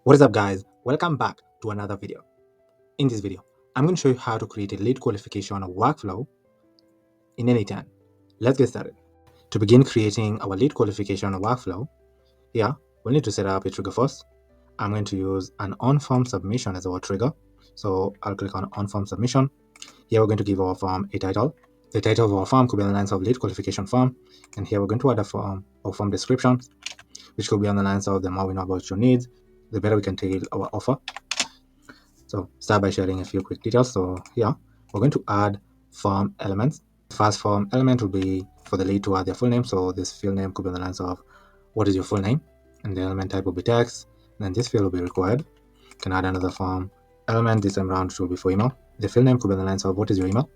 What is up, guys? Welcome back to another video. In this video, I'm going to show you how to create a lead qualification workflow in N8N. Let's get started. To begin creating our lead qualification workflow, here we'll need to set up a trigger first. I'm going to use an on-form submission as our trigger. So I'll click on on-form submission. Here we're going to give our form a title. The title of our form could be on the lines of lead qualification form. And here we're going to add a form or form description, which could be on the lines of the more we know about your needs, the better we can tailor our offer. So start by sharing a few quick details. So here we're going to add form elements. The first form element will be for the lead to add their full name. So this field name could be on the lines of what is your full name, and the element type will be text. And then this field will be required. You can add another form element. This time around will be for email. The field name could be on the lines of what is your email.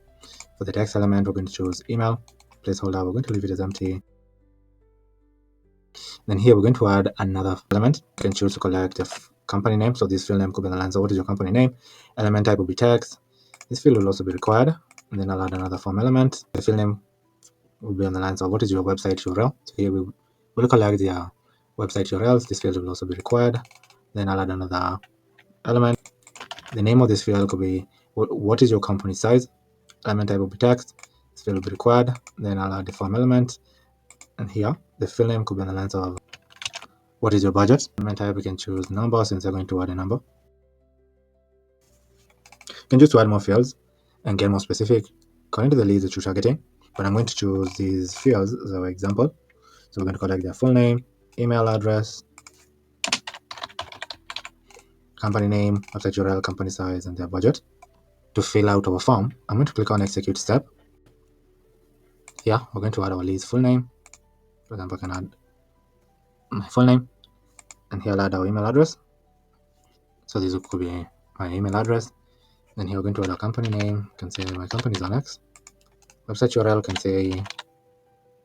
For the text element, we're going to choose email. Placeholder, we're going to leave it as empty. Then here we're going to add another element. You can choose to collect a company name. So this field name could be on the lines of what is your company name. Element type will be text. This field will also be required. And then I'll add another form element. The field name will be on the lines of what is your website URL. So here we will collect their website URLs. This field will also be required. Then I'll add another element. The name of this field could be what is your company size. Element type will be text. This field will be required. Then I'll add the form element. And here the field name could be on the lines of what is your budget. Element type we can choose number since we're going to add a number. You can choose to add more fields and get more specific according to the leads that you're targeting. But I'm going to choose these fields as our example. So we're going to collect their full name, email address, company name, website URL, company size, and their budget. To fill out our form, I'm going to click on execute step. Here, we're going to add our lead's full name. For example, I can add my full name, and here I'll add our email address. So this could be my email address. Then here we're going to add our company name. You can say my company is Annex. Website URL can say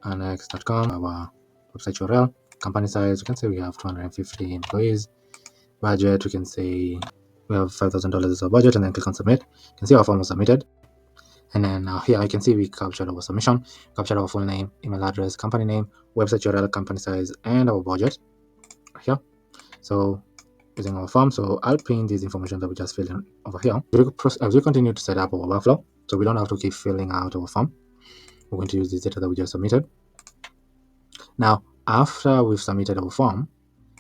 annex.com. Our website URL. Company size, we can say we have 250 employees. Budget, we can say we have $5,000 as our budget, and then click on submit. You can see our form was submitted. And then here I can see we captured our submission, captured our full name, email address, company name, website URL, company size, and our budget here. So using our form, so I'll pin this information that we just filled in over here. As we continue to set up our workflow, so we don't have to keep filling out our form. We're going to use this data that we just submitted. Now, after we've submitted our form,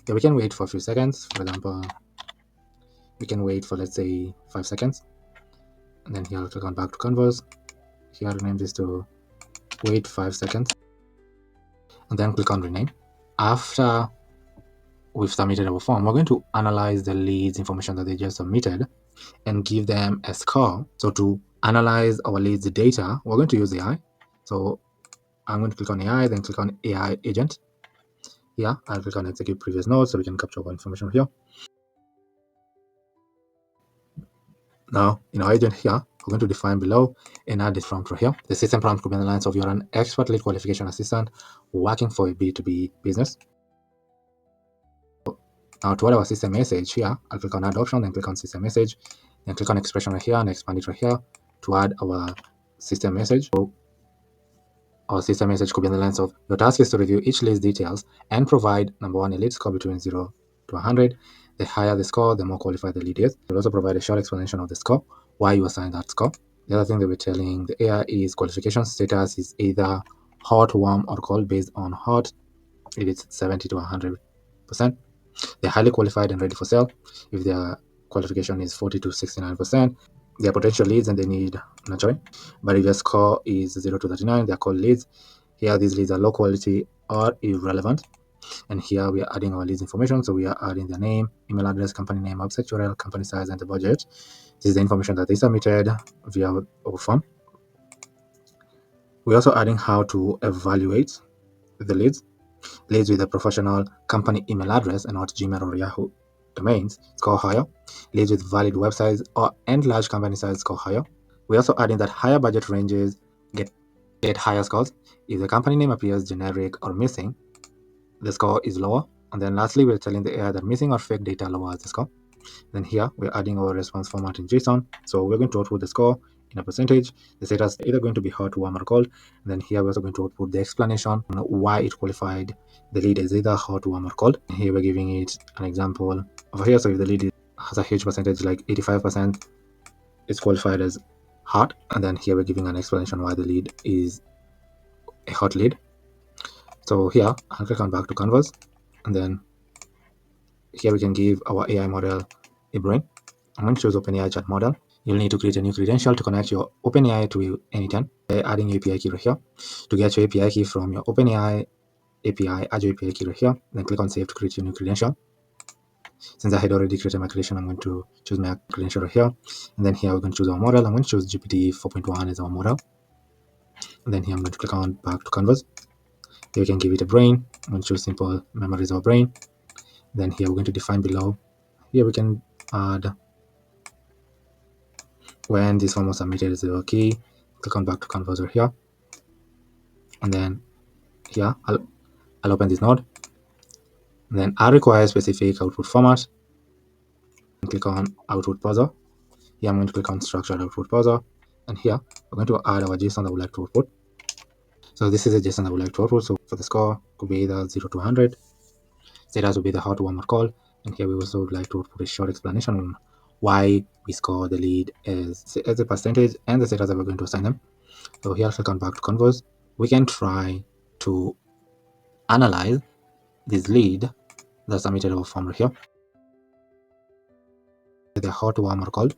we can wait for a few seconds. For example, we can wait for, let's say, 5 seconds. And then here I'll click on back to Converse. Here I'll rename this to wait 5 seconds. And then click on rename. After we've submitted our form, we're going to analyze the leads information that they just submitted and give them a score. So to analyze our leads data, we're going to use AI. So I'm going to click on AI, then click on AI agent. Here, I'll click on execute previous notes so we can capture our information here. Now, in our agent here, we're going to define below and add this prompt right here. The system prompt could be on the lines of you're an expert lead qualification assistant working for a B2B business. Now to add our system message here, I'll click on add option, then click on system message, then click on expression right here and expand it right here to add our system message. So our system message could be on the lines of your task is to review each lead's details and provide number one, a lead score between 0 to 100. The higher the score, the more qualified the lead is. We'll also provide a short explanation of the score, why you assign that score. The other thing that we're telling the AI is qualification status is either hot, warm, or cold based on hot. If it's 70 to 100%. They're highly qualified and ready for sale. If their qualification is 40 to 69%, they are potential leads and they need nurturing. But if their score is 0 to 39, they are called leads. Here, these leads are low quality or irrelevant. And here we are adding our leads information. So we are adding the name, email address, company name, website URL, company size, and the budget. This is the information that they submitted via our form. We're also adding how to evaluate the leads. Leads with a professional company email address and not Gmail or Yahoo domains score higher. Leads with valid websites and large company size score higher. We're also adding that higher budget ranges get higher scores. If the company name appears generic or missing, the score is lower. And then lastly, we're telling the AI that missing or fake data lowers the score. Then here we're adding our response format in JSON. So we're going to output the score in a percentage. The status is either going to be hot, warm, or cold. And then here we're also going to output the explanation on why it qualified. The lead is either hot, warm, or cold. And here we're giving it an example over here. So if the lead has a huge percentage, like 85%, it's qualified as hot. And then here we're giving an explanation why the lead is a hot lead. So here I'll click on back to Canvas, and then here we can give our AI model a brain. I'm going to choose OpenAI chat model. You'll need to create a new credential to connect your OpenAI to N8N. Adding your API key right here. To get your API key from your OpenAI API, add your API key right here. Then click on save to create your new credential. Since I had already created my credential, I'm going to choose my credential right here. And then here we're going to choose our model. I'm going to choose GPT 4.1 as our model. And then here I'm going to click on back to Canvas. Here we can give it a brain. I'm going to choose simple memory as our brain. Then here we're going to define below. Here we can add when this form was submitted as a key. Click on back to Canvas right here. And then here I'll open this node. And then I require specific output format. And click on output parser. Here I'm going to click on structured output parser. And here we're going to add our JSON that we like to output. So this is a JSON that we like to output. So for the score, could be either 0 to 100. Status will be the hot, warm, or cold. And here we also would like to output a short explanation on why we score the lead as a percentage and the status that we're going to assign them. So here I'll click on back to Canvas. We can try to analyze this lead that's submitted over form right here. The hot, warm, or cold.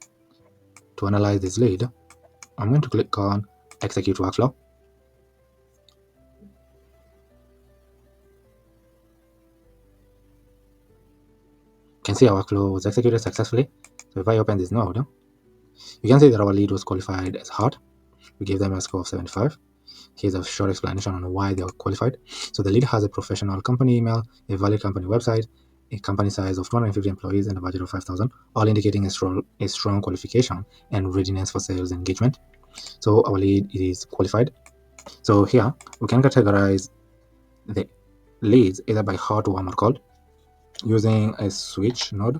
To analyze this lead, I'm going to click on execute workflow. You can see our workflow was executed successfully. So if I open this node, you can see that our lead was qualified as hot. We gave them a score of 75. Here's a short explanation on why they are qualified. So the lead has a professional company email, a valid company website, a company size of 250 employees, and a budget of 5,000, all indicating a strong qualification and readiness for sales engagement. So our lead is qualified. So here we can categorize the leads either by hot, warm, or cold using a switch node.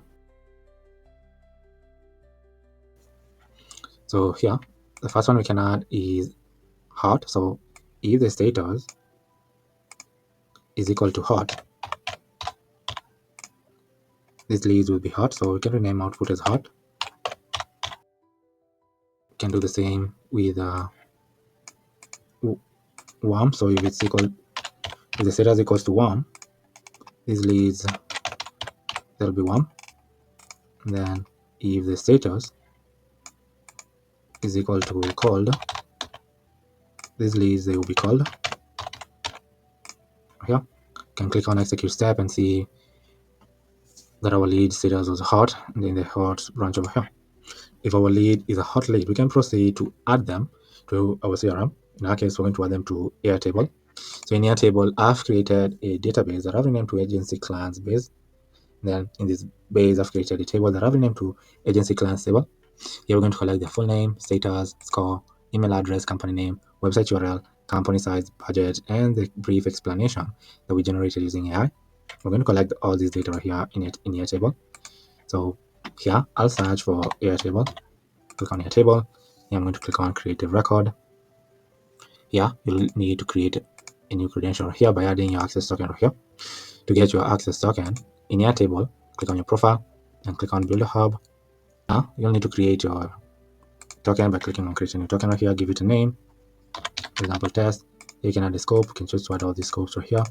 So here the first one we can add is hot. So if the status is equal to hot, this leads will be hot. So we can rename output as hot. We can do the same with warm. So if it's equal, if the status equals to warm, these leads they'll be warm. And then if the status is equal to cold, these leads they will be cold. Here you can click on execute step and see that our lead status was hot, and then the hot branch over here. If our lead is a hot lead, we can proceed to add them to our CRM. In our case, we're going to add them to Airtable. So in Airtable, I've created a database that I've renamed to agency clients base. Then in this base, I've created a table that I've renamed to agency clients table. Here we're going to collect the full name, status, score, email address, company name, website URL, company size, budget, and the brief explanation that we generated using AI. We're going to collect all this data right here in Airtable. So here I'll search for Airtable. Click on Airtable. Here I'm going to click on creative record. Here you'll need to create a new credential here by adding your access token right here. To get your access token in Airtable, click on your profile and click on build a hub. Now you'll need to create your token by clicking on create a new token right here. Give it a name, for example test. Here you can add a scope. You can choose to add all these scopes right here.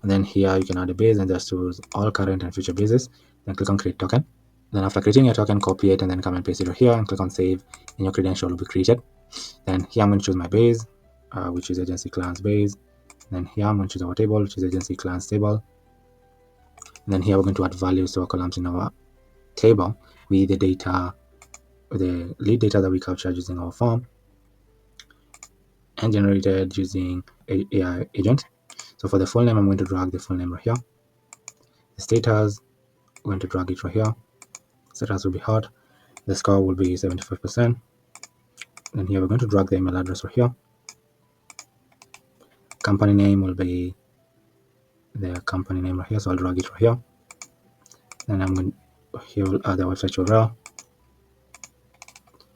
And then here you can add a base and just choose all current and future bases. Then click on create token. Then after creating your token, copy it and then come and paste it right here and click on save, and your credential will be created. Then here I'm going to choose my base, which is agency clients base. Then here I'm going to choose our table, which is agency clients table. And then here we're going to add values to our columns in our table with the data, the lead data that we captured using our form and generated using AI agent. So for the full name, I'm going to drag the full name right here. The status, I'm going to drag it right here. Status will be hot. The score will be 75%. And here we're going to drag the email address right here. Company name will be their company name right here, so I'll drag it right here. Then I'm going here will add the website URL,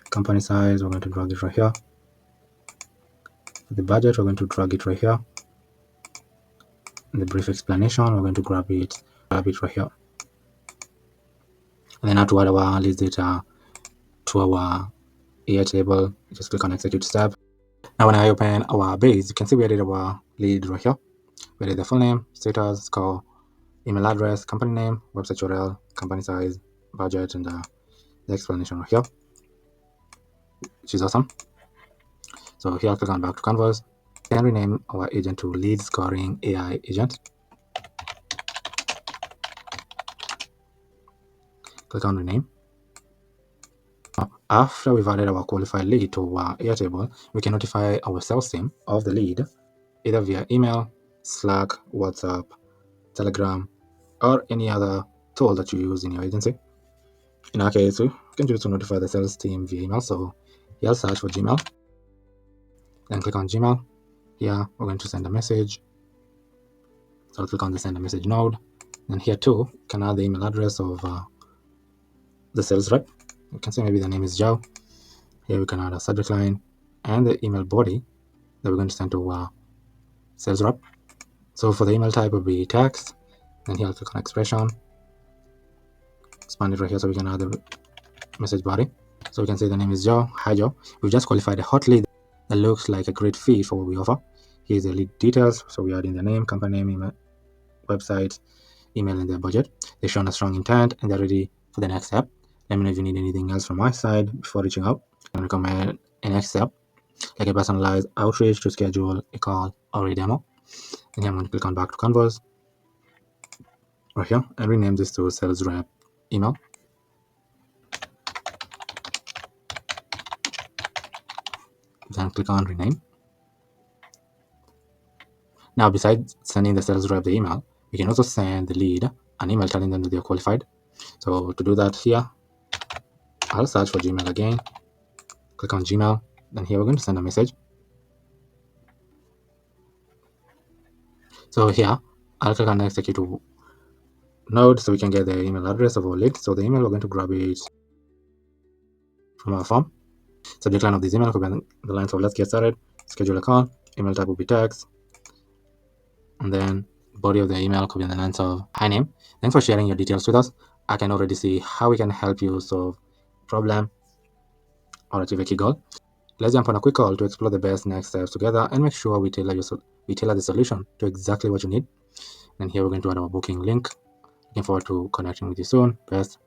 company size, we're going to drag it right here. For the budget, we're going to drag it right here. And the brief explanation, we're going to grab it right here. And then now to add our list data to our AI table, just click on execute step. Now when I open our base, you can see we added our lead right here. We added the full name, status, score, email address, company name, website URL, company size, budget, and the explanation right here, which is awesome. So here, click on back to canvas. We can rename our agent to lead scoring AI agent. Click on rename. After we've added our qualified lead to our AI table, we can notify our sales team of the lead either via email, Slack, WhatsApp, Telegram, or any other tool that you use in your agency. In our case, we can choose to notify the sales team via email. So here, I'll search for Gmail. Then click on Gmail. Here, we're going to send a message. So I'll click on the send a message node. And here too, you can add the email address of the sales rep. You can say maybe the name is Joe. Here we can add a subject line and the email body that we're going to send to sales rep. So for the email type will be text. Then here I'll click on expression. Expand it right here so we can add the message body. So we can say the name is Joe. Hi Joe. We've just qualified a hot lead that looks like a great fit for what we offer. Here's the lead details. So we add in the name, company name, email, website, email, and their budget. They've shown a strong intent and they're ready for the next step. Let me know if you need anything else from my side before reaching out. I recommend a next step, like a personalized outreach to schedule a call or a demo. And here I'm going to click on back to canvas right here and rename this to sales rep email. Then click on rename. Now, besides sending the sales rep the email, we can also send the lead an email telling them that they're qualified. So to do that here, I'll search for Gmail again, click on Gmail, then here we're going to send a message. So here, I'll click on execute node so we can get the email address of our lead. So the email, we're going to grab it from our form. Subject line of this email could be the lines of let's get started, schedule a call, email type will be text, and then body of the email could be in the lines of hi name. Thanks for sharing your details with us. I can already see how we can help you solve a problem or achieve a key goal. Let's jump on a quick call to explore the best next steps together and make sure we tailor the solution to exactly what you need. And here we're going to add our booking link. Looking forward to connecting with you soon. Best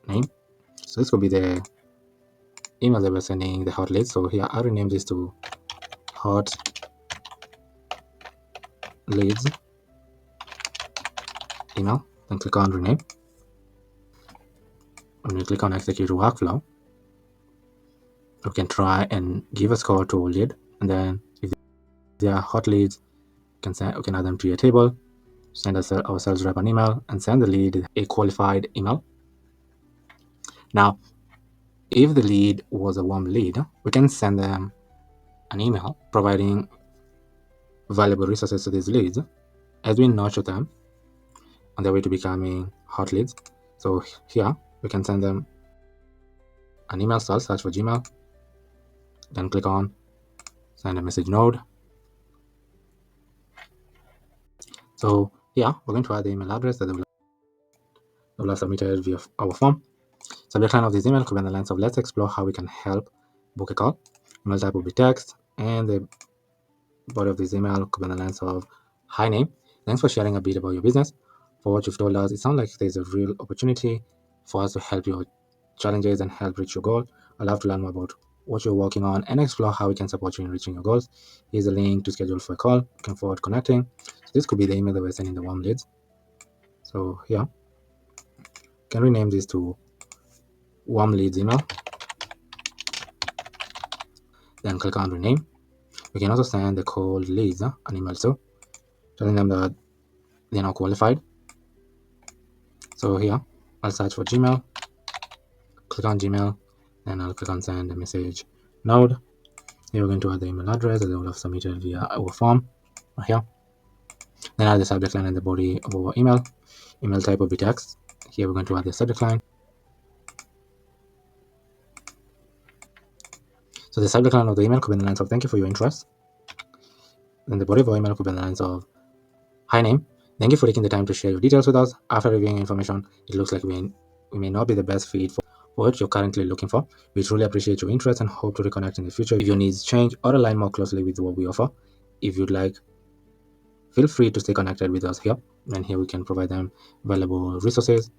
name. So this could be the email that we're sending the hot leads. So here I'll rename this to hot leads email. Then click on rename. When we click on execute workflow, we can try and give a score to a lead, and then if they are hot leads, we can add them to your table, send our sales rep an email, and send the lead a qualified email. Now, if the lead was a warm lead, we can send them an email providing valuable resources to these leads as we nurture them on their way to becoming hot leads. So here we can send them an email, search for Gmail, then click on send a message node. So here we're going to add the email address that they will have submitted via our form. Subject line of this email could be in the lines of let's explore how we can help book a call. Email type will be text, and the body of this email could be in the lines of hi name. Thanks for sharing a bit about your business. For what you've told us, it sounds like there's a real opportunity for us to help your challenges and help reach your goal. I'd love to learn more about what you're working on and explore how we can support you in reaching your goals. Here's a link to schedule for a call. Looking forward to connecting. So this could be the email that we're sending the warm leads. So here, can rename this to warm leads email. Then click on rename. We can also send the cold leads an email too, telling them that they're not qualified. So here, I'll search for Gmail, click on Gmail, then I'll click on send a message node. Here we're going to add the email address that they will have submitted via our form right here. Then add the subject line and the body of our email. Email type will be text. Here we're going to add the subject line. So the subject line of the email could be in the lines of "Thank you for your interest." Then the body of our email could be in the lines of "Hi name. Thank you for taking the time to share your details with us. After reviewing information, it looks like we may not be the best fit for what you're currently looking for. We truly appreciate your interest and hope to reconnect in the future if your needs change or align more closely with what we offer. If you'd like, feel free to stay connected with us here. And here we can provide them valuable resources.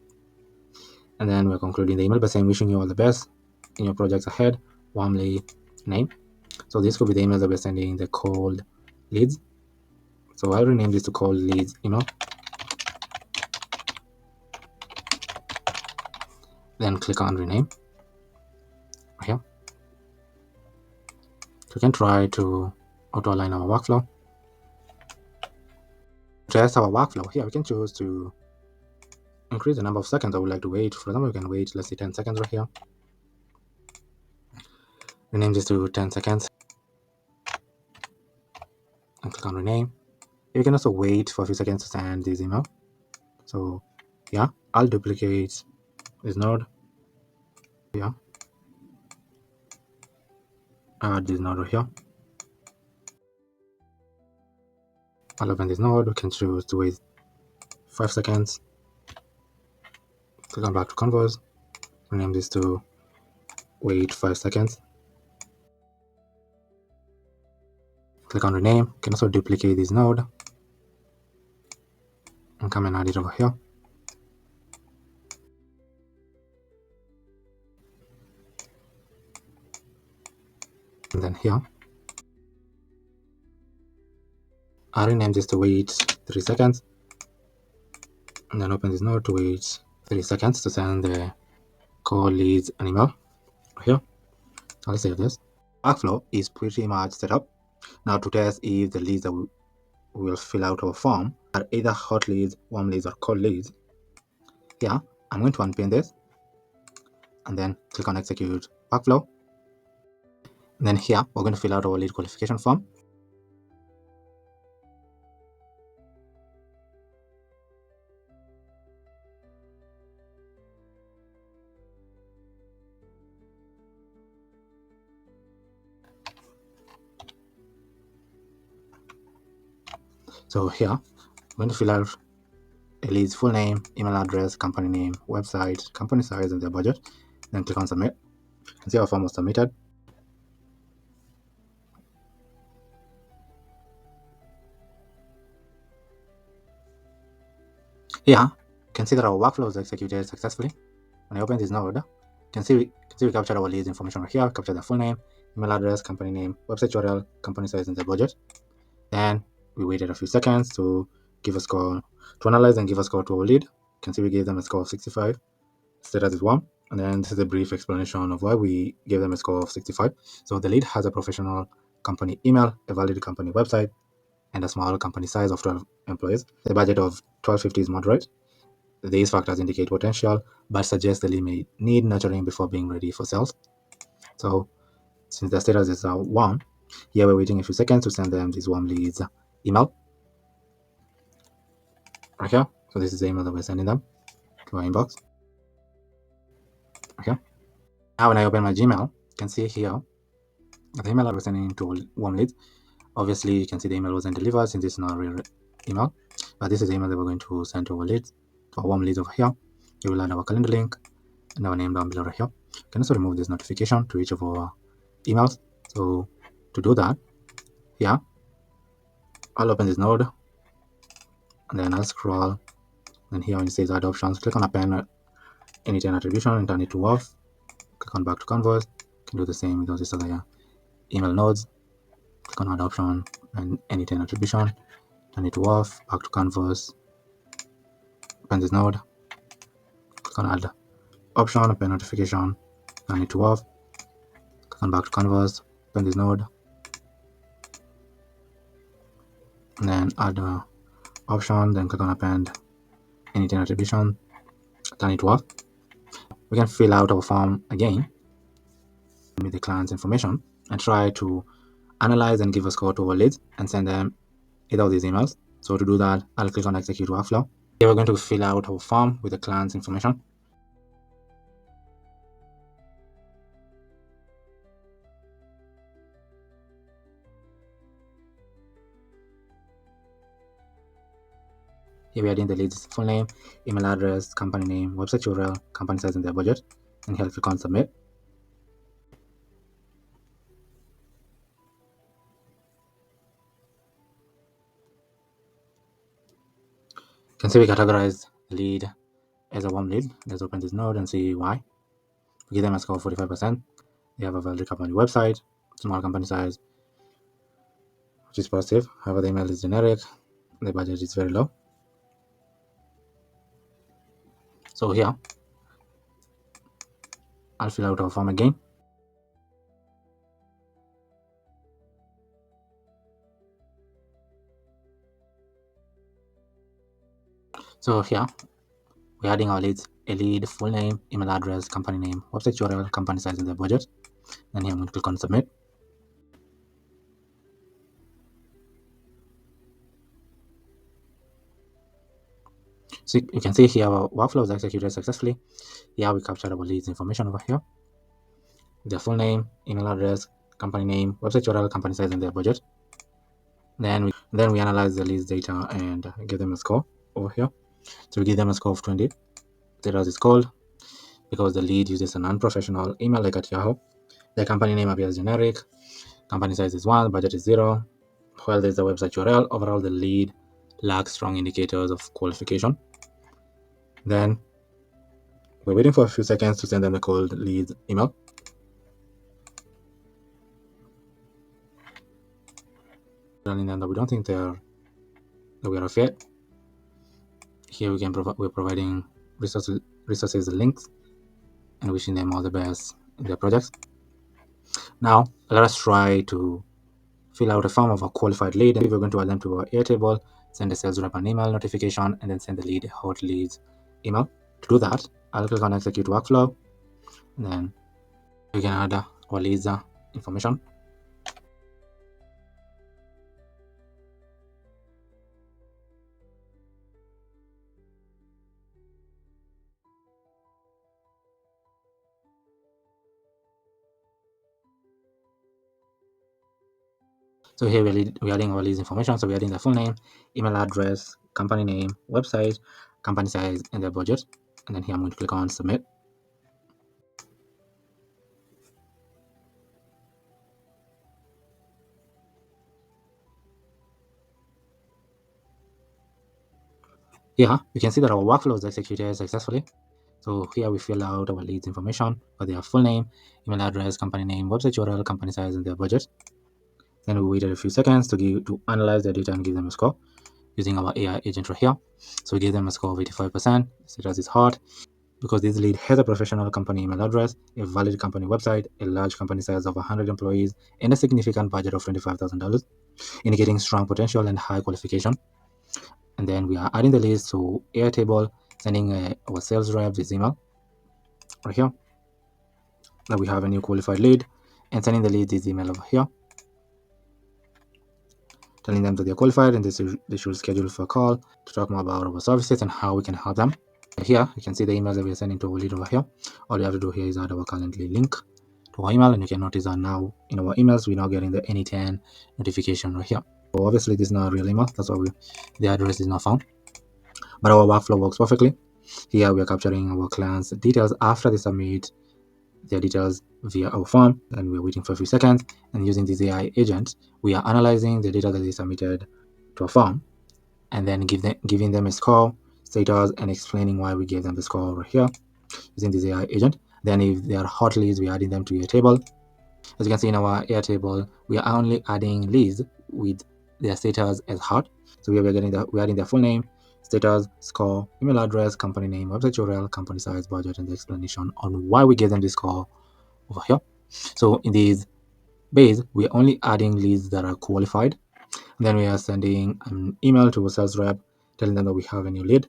And then we're concluding the email by saying wishing you all the best in your projects ahead. Warmly, name. So this could be the email that we're sending the cold leads. So I'll rename this to cold leads email. Then click on rename here. So we can try to auto align our workflow. To test our workflow here, we can choose to increase the number of seconds I would like to wait. For example, we can wait, let's say 10 seconds right here. Rename this to 10 seconds and click on rename. You can also wait for a few seconds to send this email. So yeah, I'll duplicate this node. Yeah, add this node right here. I'll open this node. We can choose to wait 5 seconds. Click on back to converse. Rename this to wait 5 seconds. Click on rename. You can also duplicate this node and come and add it over here. And then here, I'll rename this to wait 3 seconds. And then open this node to wait 3 seconds to send the cold leads an email. Here, I'll save this. Workflow is pretty much set up. Now to test if the leads that we will fill out our form are either hot leads, warm leads, or cold leads. Here, I'm going to unpin this and then click on execute workflow. And then here, we're going to fill out our lead qualification form. So here, I'm going to fill out a lead's full name, email address, company name, website, company size, and their budget. Then click on submit. And see our form was submitted. Here, you can see that our workflow was executed successfully. When I open this node, you can see we captured our leads information right here, captured the full name, email address, company name, website URL, company size, and the budget. Then we waited a few seconds to give a score, to analyze and give a score to our lead. You can see we gave them a score of 65. Status is 1. And then this is a brief explanation of why we gave them a score of 65. So the lead has a professional company email, a valid company website, and a small company size of 12 employees. The budget of $12.50 is moderate. These factors indicate potential, but suggest the lead may need nurturing before being ready for sales. So since the status is 1, here we're waiting a few seconds to send them this warm leads email. Right here. So this is the email that we're sending them to our inbox. Okay. Now when I open my Gmail, you can see here the email I was sending to warm leads. Obviously, you can see the email wasn't delivered since it's not a real email. But this is the email that we're going to send to our leads, to our warm leads over here. You will add our calendar link and our name down below right here. You can also remove this notification to each of our emails. So to do that, here, I'll open this node and then I'll scroll. And here when it says add options, click on append N8N attribution and turn it to off. Click on back to converse. You can do the same with all these other email nodes. Click on add option and N8N attribution, turn it to off, back to converse. Open this node. Click on add option, append notification, turn it to off. Click on back to converse. Open this node. And then add option, then click on append N8N attribution, turn it to off. We can fill out our form again with the client's information and try to analyze and give a score to our leads and send them either of these emails. So to do that, I'll click on execute workflow. Here we're going to fill out our form with the client's information. Here we are adding the lead's full name, email address, company name, website URL, company size, and their budget. And here I'll click on submit. You can see we categorize the lead as a warm lead. Let's open this node and see why. We give them a score of 45%. They have a valid company website, small company size, which is positive. However, the email is generic. The budget is very low. So here, I'll fill out our form again. So here, we're adding our leads, a lead, full name, email address, company name, website URL, company size, and their budget. Then here I'm going to click on submit. So you can see here our workflow is executed successfully. Here we captured our leads information over here. Their full name, email address, company name, website URL, company size, and their budget. Then we analyze the leads data and give them a score over here. So we give them a score of 20. Status is cold because the lead uses an unprofessional email like at Yahoo. The company name appears generic. Company size is 1, budget is 0. While there's the website URL, overall the lead lacks strong indicators of qualification. Then we're waiting for a few seconds to send them the cold lead email. Telling them that we don't think that we are a fit. Here we're providing resources links and wishing them all the best in their projects. Now let us try to fill out a form of a qualified lead, and we're going to add them to our Airtable, send the sales rep an email notification, and then send the lead hot leads email. To do that, I'll click on execute workflow, and then we can add our leads information. So here we're adding our leads information. So we're adding the full name, email address, company name, website, company size, and their budget. And then here I'm going to click on submit. Here you can see that our workflow is executed successfully. So here we fill out our leads information for their full name, email address, company name, website URL, company size, and their budget. Then we waited a few seconds to analyze the data and give them a score using our AI agent right here. So we gave them a score of 85%. Status is hot because this lead has a professional company email address, a valid company website, a large company size of 100 employees, and a significant budget of $25,000, indicating strong potential and high qualification. And then we are adding the leads to Airtable, sending our sales rep this email right here. Now we have a new qualified lead, and sending the lead this email over here, telling them that they're qualified and they should schedule for a call to talk more about our services and how we can help them. Here you can see the emails that we are sending to our lead over here. All you have to do here is add our Calendly link to our email, and you can notice that now in our emails we're now getting the N8N notification right here. So obviously this is not a real email, that's why the address is not found, but our workflow works perfectly. Here we are capturing our clients' details after they submit their details via our form, and we're waiting for a few seconds, and using this AI agent we are analyzing the data that they submitted to a form and then giving them a score, status, and explaining why we gave them the score over here using this AI agent. Then if they are hot leads, we're adding them to a table. As you can see in our Airtable, we are only adding leads with their status as hot. So we're adding their full name, status, score, email address, company name, website URL, company size, budget, and the explanation on why we gave them this score over here. So in these bays, we're only adding leads that are qualified. And then we are sending an email to a sales rep telling them that we have a new lead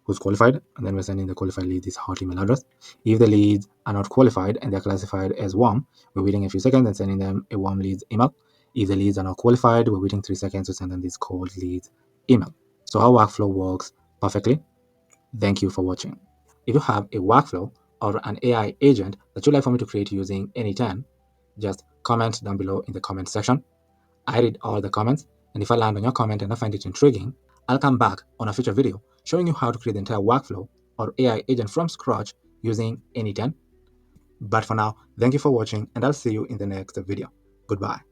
who's qualified, and then we're sending the qualified lead this hot email address. If the leads are not qualified and they're classified as warm, we're waiting a few seconds and sending them a warm leads email. If the leads are not qualified, we're waiting 3 seconds to send them this cold leads email. So our workflow works perfectly. Thank you for watching. If you have a workflow or an AI agent that you'd like for me to create using N8N, just comment down below in the comment section. I read all the comments, and if I land on your comment and I find it intriguing, I'll come back on a future video showing you how to create the entire workflow or AI agent from scratch using N8N. But for now, thank you for watching, and I'll see you in the next video. Goodbye.